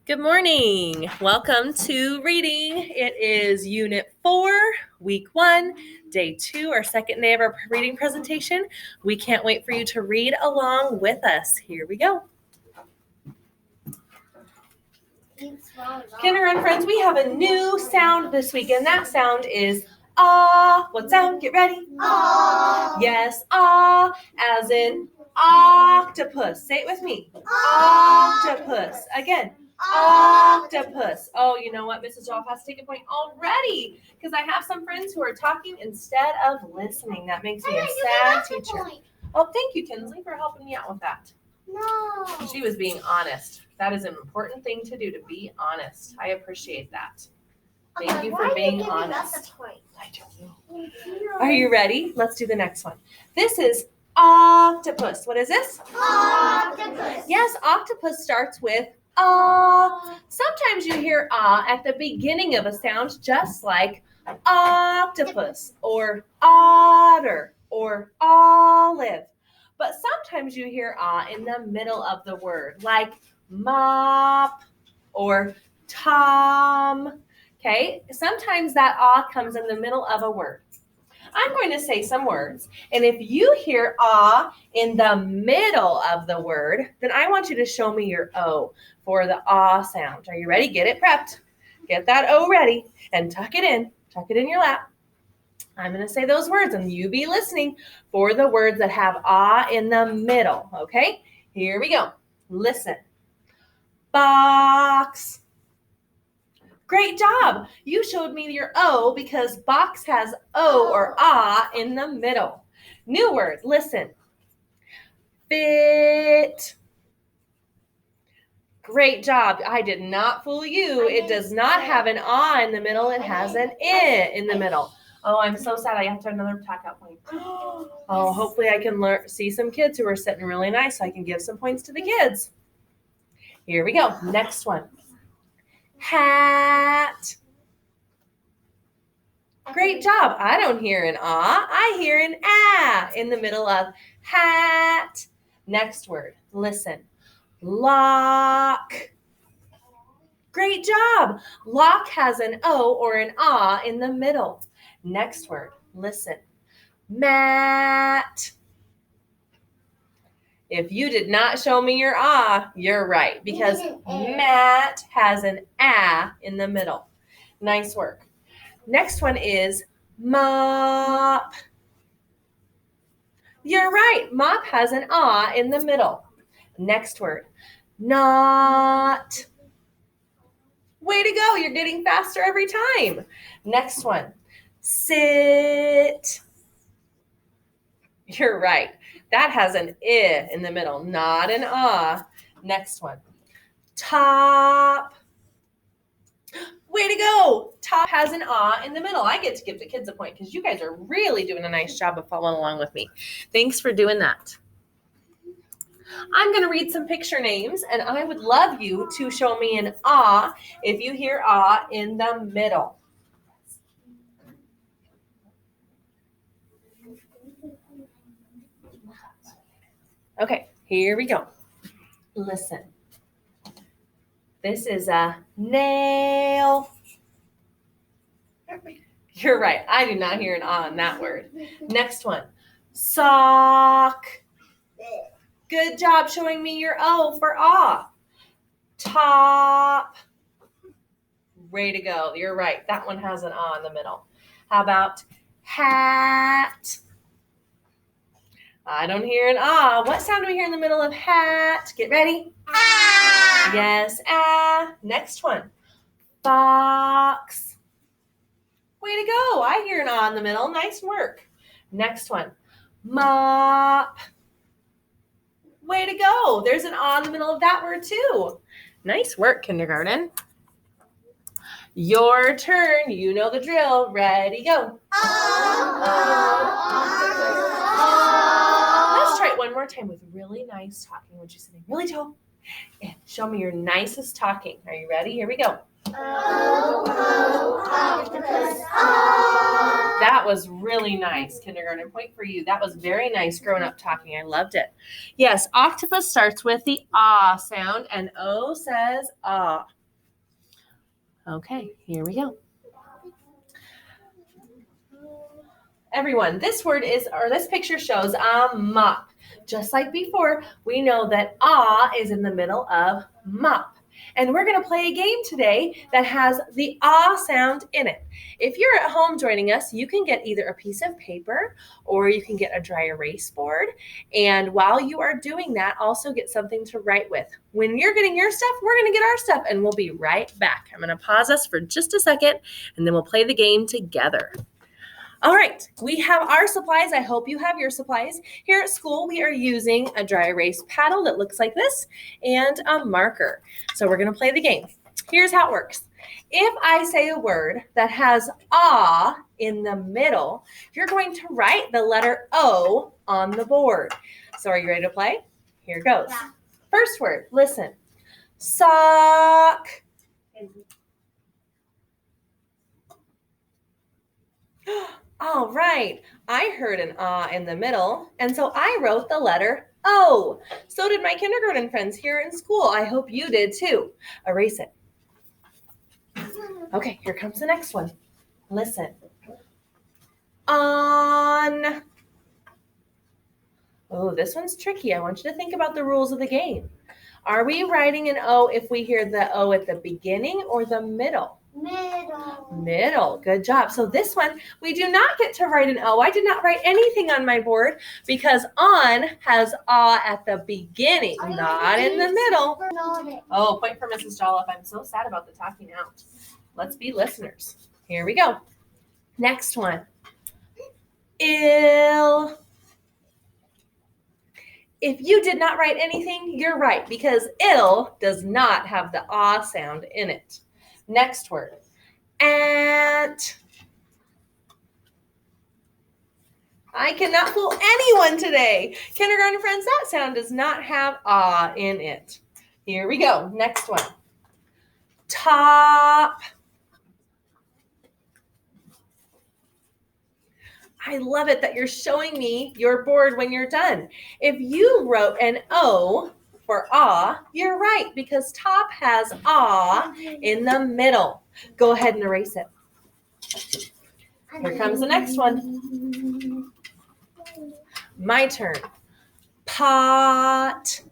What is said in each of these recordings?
Good morning. Welcome to reading. It is Unit 4, Week 1, Day 2, our second day of our reading presentation. We can't wait for you to read along with us. Here we go. Kindergarten friends, we have a new sound this week, and that sound is ah. What sound? Get ready. Ah. Yes, ah, as in octopus. Say it with me. Octopus. Again. Octopus. Oh, you know what? Mrs. Joff has to take a point already because I have some friends who are talking instead of listening. That makes me a sad teacher. Oh, thank you, Kinsley, for helping me out with that. No. She was being honest. That is an important thing to do, to be honest. I appreciate that. Thank you for being honest. I don't know. Are you ready? Let's do the next one. This is octopus. What is this? Octopus. Yes, octopus starts with Sometimes you hear at the beginning of a sound, just like octopus or otter or olive. But sometimes you hear in the middle of the word, like mop or Tom. Okay, sometimes that comes in the middle of a word. I'm going to say some words, and if you hear in the middle of the word, then I want you to show me your O for the sound. Are you ready? Get it prepped. Get that O ready and tuck it in. Tuck it in your lap. I'm going to say those words, and you be listening for the words that have in the middle, okay? Here we go. Listen. Box. Great job. You showed me your O because box has O or in the middle. New word, listen. Fit. Great job. I did not fool you. It does not have an in the middle. It has an I in the middle. Oh, I'm so sad. I have to have another talk out point. Oh, hopefully I can see some kids who are sitting really nice so I can give some points to the kids. Here we go. Next one. Hat. Great job. I don't hear an I hear an in the middle of hat. Next word. Listen. Lock. Great job. Lock has an O or an in the middle. Next word. Listen. Mat. If you did not show me your you're right, because mat has an in the middle. Nice work. Next one is mop. You're right. Mop has an in the middle. Next word. Not. Way to go. You're getting faster every time. Next one. Sit. You're right. That has an I in the middle, not an Next one. Top. Way to go. Top has an in the middle. I get to give the kids a point because you guys are really doing a nice job of following along with me. Thanks for doing that. I'm going to read some picture names, and I would love you to show me an if you hear in the middle. Okay, here we go. Listen. This is a nail. You're right. I do not hear an in that word. Next one. Sock. Good job showing me your O for Top. Way to go. You're right. That one has an in the middle. How about hat? I don't hear an What sound do we hear in the middle of hat? Get ready. Yes, Next one. Box. Way to go. I hear an in the middle. Nice work. Next one. Mop. Way to go. There's an in the middle of that word too. Nice work, kindergarten. Your turn. You know the drill. Ready, go. Let's try it one more time with really nice talking. Would you say really tall? And show me your nicest talking. Are you ready? Here we go. Octopus. That was really nice, kindergarten. Point for you. That was very nice grown up talking. I loved it. Yes, octopus starts with the sound, and O says Okay, here we go. Everyone, this picture shows a mop. Just like before, we know that ah is in the middle of mop. And we're going to play a game today that has the ah sound in it. If you're at home joining us, you can get either a piece of paper or you can get a dry erase board. And while you are doing that, also get something to write with. When you're getting your stuff, we're going to get our stuff and we'll be right back. I'm going to pause us for just a second and then we'll play the game together. All right, we have our supplies. I hope you have your supplies. Here at school, we are using a dry erase paddle that looks like this and a marker. So we're going to play the game. Here's how it works. If I say a word that has ah in the middle, you're going to write the letter O on the board. So are you ready to play? Here goes. Yeah. First word, listen. Sock. All right, I heard an ah in the middle, and so I wrote the letter O. So did my kindergarten friends here in school. I hope you did too. Erase it. Okay, here comes the next one. Listen. On. Oh, this one's tricky. I want you to think about the rules of the game. Are we writing an O if we hear the O at the beginning or the middle? Middle. Good job. So this one, we do not get to write an O. I did not write anything on my board because on has ah at the beginning, not in the middle. Oh, point for Mrs. Jolliffe. I'm so sad about the talking out. Let's be listeners. Here we go. Next one. Ill. If you did not write anything, you're right because ill does not have the ah sound in it. Next word, ant. I cannot fool anyone today. Kindergarten friends, that sound does not have ah in it. Here we go. Next one. Top. I love it that you're showing me your board when you're done. If you wrote an O for ah, you're right because top has ah in the middle. Go ahead and erase it. Here comes the next one. My turn. Pot.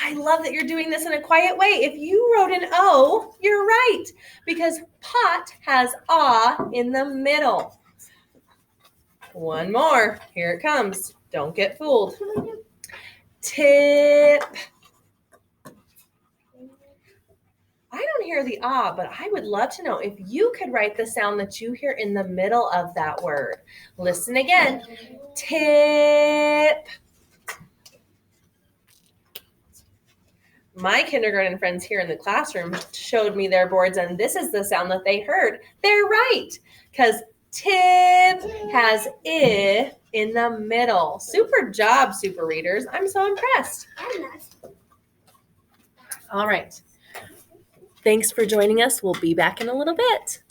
I love that you're doing this in a quiet way. If you wrote an O, you're right because pot has ah in the middle. One more. Here it comes. Don't get fooled. Tip. I don't hear the ah, but I would love to know if you could write the sound that you hear in the middle of that word. Listen again. Tip. My kindergarten friends here in the classroom showed me their boards, and this is the sound that they heard. They're right, because tip has I in the middle. Super job, super readers. I'm so impressed. All right. Thanks for joining us. We'll be back in a little bit.